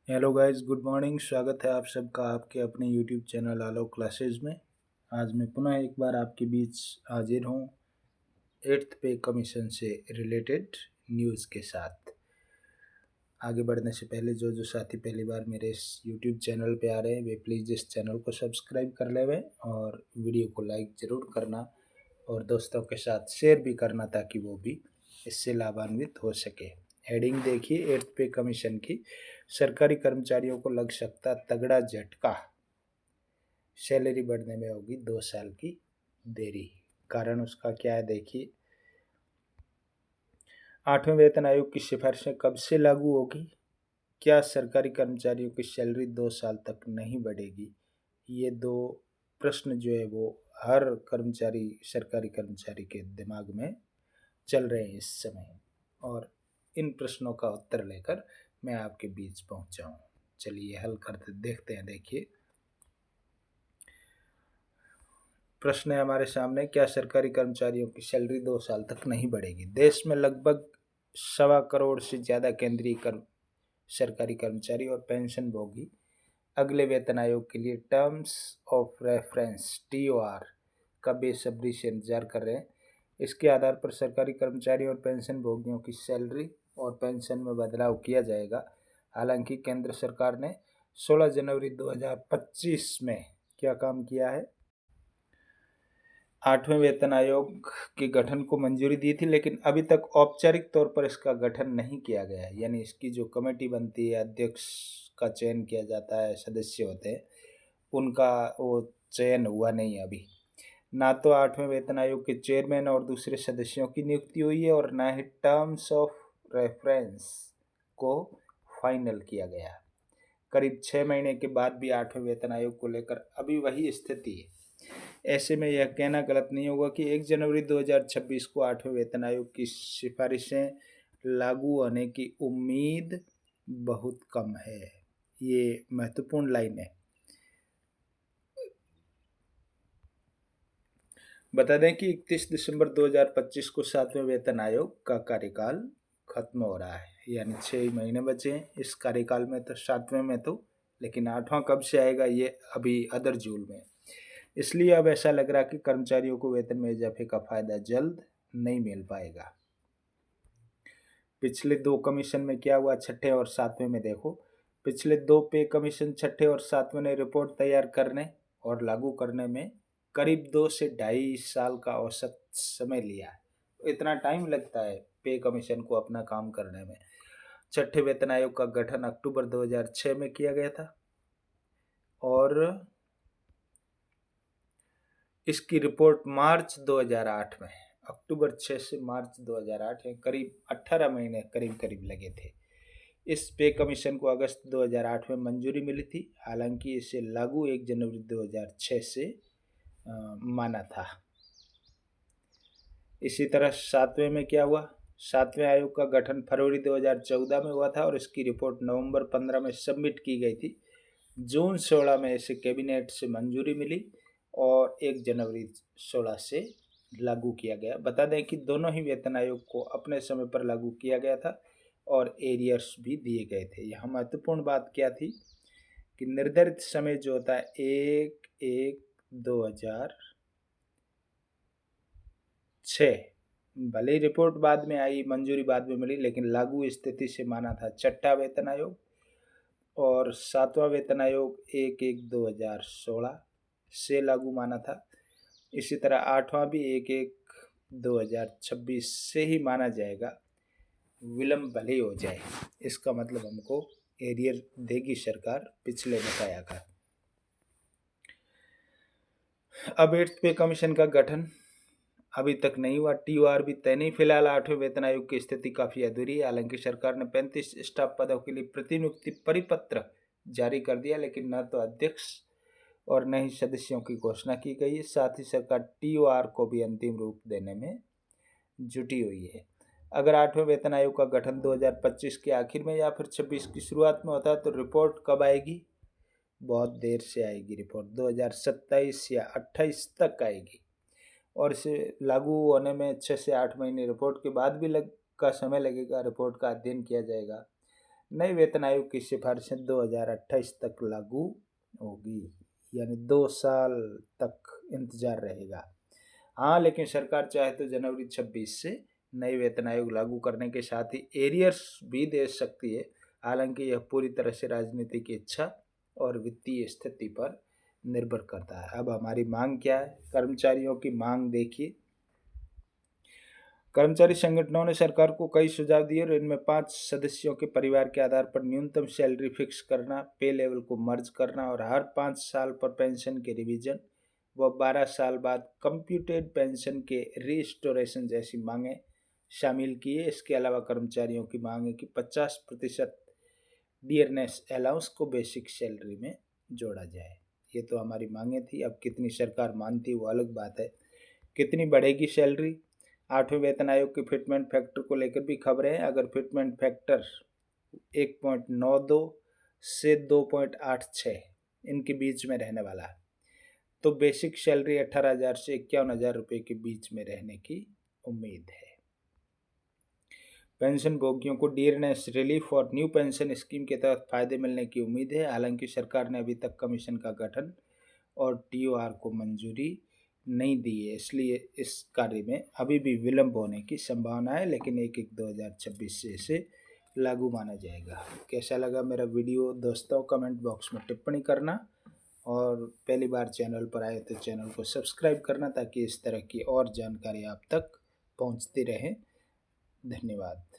Hello guys, good morning. स्वागत है आप सबका आपके अपने यूट्यूब चैनल आलो क्लासेस में। आज मैं पुनः एक बार आपके बीच हाजिर हूँ एट्थ पे कमीशन से रिलेटेड न्यूज़ के साथ। आगे बढ़ने से पहले जो साथी पहली बार मेरे इस यूट्यूब चैनल पे आ रहे हैं वे प्लीज़ इस चैनल को सब्सक्राइब कर लें और वीडियो को लाइक ज़रूर करना और दोस्तों के साथ शेयर भी करना ताकि वो भी इससे लाभान्वित हो सके। हेडिंग देखिए, एट्थ पे कमीशन की, सरकारी कर्मचारियों को लग सकता तगड़ा झटका, सैलरी बढ़ने में होगी 2 साल की देरी। कारण उसका क्या है देखिए, 8वें वेतन आयोग की सिफारिशें कब से लागू होगी? क्या सरकारी कर्मचारियों की सैलरी 2 साल तक नहीं बढ़ेगी? ये दो प्रश्न जो है वो हर कर्मचारी, सरकारी कर्मचारी के दिमाग में चल रहे हैं इस समय, और इन प्रश्नों का उत्तर लेकर मैं आपके बीच पहुंचा हूं। चलिए हल करते देखते हैं। देखिए, प्रश्न है हमारे सामने, क्या सरकारी कर्मचारियों की सैलरी 2 साल तक नहीं बढ़ेगी? देश में लगभग 1.25 करोड़ से ज़्यादा केंद्रीय सरकारी कर्मचारी और पेंशन भोगी अगले वेतन आयोग के लिए टर्म्स ऑफ रेफरेंस (TOR) का बेसब्री से इंतजार कर रहे हैं। इसके आधार पर सरकारी कर्मचारियों और पेंशन भोगियों की सैलरी और पेंशन में बदलाव किया जाएगा। हालांकि केंद्र सरकार ने 16 जनवरी 2025 में क्या काम किया है? 8वें वेतन आयोग के गठन को मंजूरी दी थी, लेकिन अभी तक औपचारिक तौर पर इसका गठन नहीं किया गया है। यानी इसकी जो कमेटी बनती है, अध्यक्ष का चयन किया जाता है, सदस्य होते हैं, उनका वो चयन हुआ नहीं है अभी। ना तो 8वें वेतन आयोग के चेयरमैन और दूसरे सदस्यों की नियुक्ति हुई है और ना ही टर्म्स ऑफ रेफरेंस को फाइनल किया गया। करीब 6 महीने के बाद भी 8वें वेतन आयोग को लेकर अभी वही स्थिति है। ऐसे में यह कहना गलत नहीं होगा कि 1 जनवरी 2026 को 8वें वेतन आयोग की सिफारिशें लागू होने की उम्मीद बहुत कम है। ये महत्वपूर्ण लाइन है। बता दें कि 31 दिसंबर 2025 को 7वें वेतन आयोग का कार्यकाल खत्म हो रहा है, यानी 6 महीने बचे हैं इस कार्यकाल में। तो 7वें में तो, लेकिन 8वां कब से आएगा ये अभी अदर जूल में। इसलिए अब ऐसा लग रहा है कि कर्मचारियों को वेतन में इजाफे का फायदा जल्द नहीं मिल पाएगा। पिछले 2 कमीशन में क्या हुआ? 6ठे और 7वें में देखो, पिछले 2 पे कमीशन 6ठे और 7वें ने रिपोर्ट तैयार करने और लागू करने में करीब 2 से 2.5 साल का औसत समय लिया है। इतना टाइम लगता है पे कमीशन को अपना काम करने में। 6ठे वेतन आयोग का गठन अक्टूबर 2006 में किया गया था और इसकी रिपोर्ट मार्च 2008 में। अक्टूबर 6 से मार्च 2008 में करीब 18 महीने करीब लगे थे। इस पे कमीशन को अगस्त 2008 में मंजूरी मिली थी। हालांकि इसे लागू 1 जनवरी 2006 से माना था। इसी तरह 7वें में क्या हुआ? 7वें आयोग का गठन फरवरी 2014 में हुआ था और इसकी रिपोर्ट नवंबर 15 में सबमिट की गई थी। जून 16 में इसे कैबिनेट से मंजूरी मिली और 1 जनवरी 16 से लागू किया गया। बता दें कि दोनों ही वेतन आयोग को अपने समय पर लागू किया गया था और एरियर्स भी दिए गए थे। यहाँ महत्वपूर्ण बात क्या थी कि निर्धारित समय जो होता है 1/1/2006, भले ही रिपोर्ट बाद में आई, मंजूरी बाद में मिली, लेकिन लागू स्थिति से माना था 6ठा वेतन आयोग, और 7वां वेतन आयोग 1/1/2016 से लागू माना था। इसी तरह 8वां भी 1/1/2026 से ही माना जाएगा, विलंब भले ही हो जाए। इसका मतलब हमको एरियर देगी सरकार पिछले बकाया का। अब 8th पे कमीशन का गठन अभी तक नहीं हुआ, TOR भी तय नहीं। फिलहाल 8वें वेतन आयोग की स्थिति काफ़ी अधूरी है। हालांकि सरकार ने 35 स्टाफ पदों के लिए प्रतिनियुक्ति परिपत्र जारी कर दिया, लेकिन न तो अध्यक्ष और न ही सदस्यों की घोषणा की गई है। साथ ही सरकार TOR को भी अंतिम रूप देने में जुटी हुई है। अगर 8वें वेतन आयोग का गठन 2025 के आखिर में या फिर 26 की शुरुआत में होता है तो रिपोर्ट कब आएगी? बहुत देर से आएगी रिपोर्ट, 2027 या 28 तक आएगी, और इसे लागू होने में 6 से 8 महीने रिपोर्ट के बाद भी का समय लगेगा। रिपोर्ट का अध्ययन किया जाएगा, नए वेतन आयोग की सिफारिशें 2028 तक लागू होगी, यानी 2 साल तक इंतजार रहेगा। हाँ, लेकिन सरकार चाहे तो जनवरी 26 से नए वेतन आयोग लागू करने के साथ ही एरियर्स भी दे सकती है। हालांकि यह पूरी तरह से राजनीति की इच्छा और वित्तीय स्थिति पर निर्भर करता है। अब हमारी मांग क्या है? कर्मचारियों की मांग देखिए। कर्मचारी संगठनों ने सरकार को कई सुझाव दिए और इनमें 5 सदस्यों के परिवार के आधार पर न्यूनतम सैलरी फिक्स करना, पे लेवल को मर्ज करना और हर 5 साल पर पेंशन के रिवीजन व 12 साल बाद कंप्यूटेड पेंशन के रिस्टोरेशन जैसी मांगें शामिल की है। इसके अलावा कर्मचारियों की मांग है कि 50% डियरनेस अलाउंस को बेसिक सैलरी में जोड़ा जाए। ये तो हमारी मांगे थी। अब कितनी सरकार मानती है वो अलग बात है। कितनी बढ़ेगी सैलरी? 8वें वेतन आयोग के फिटमेंट फैक्टर को लेकर भी खबरें हैं। अगर फिटमेंट फैक्टर 1.92 से 2.86 इनके बीच में रहने वाला है तो बेसिक सैलरी 18,000 से 51,000 रुपये के बीच में रहने की उम्मीद है। पेंशन भोगियों को डियरनेस रिलीफ और न्यू पेंशन स्कीम के तहत फायदे मिलने की उम्मीद है। हालांकि सरकार ने अभी तक कमीशन का गठन और टीओआर को मंजूरी नहीं दी है, इसलिए इस कार्य में अभी भी विलंब होने की संभावना है, लेकिन 1/1/2026 से इसे लागू माना जाएगा। कैसा लगा मेरा वीडियो दोस्तों? कमेंट बॉक्स में टिप्पणी करना और पहली बार चैनल पर आए तो चैनल को सब्सक्राइब करना ताकि इस तरह की और जानकारी आप तक पहुंचती रहे। धन्यवाद।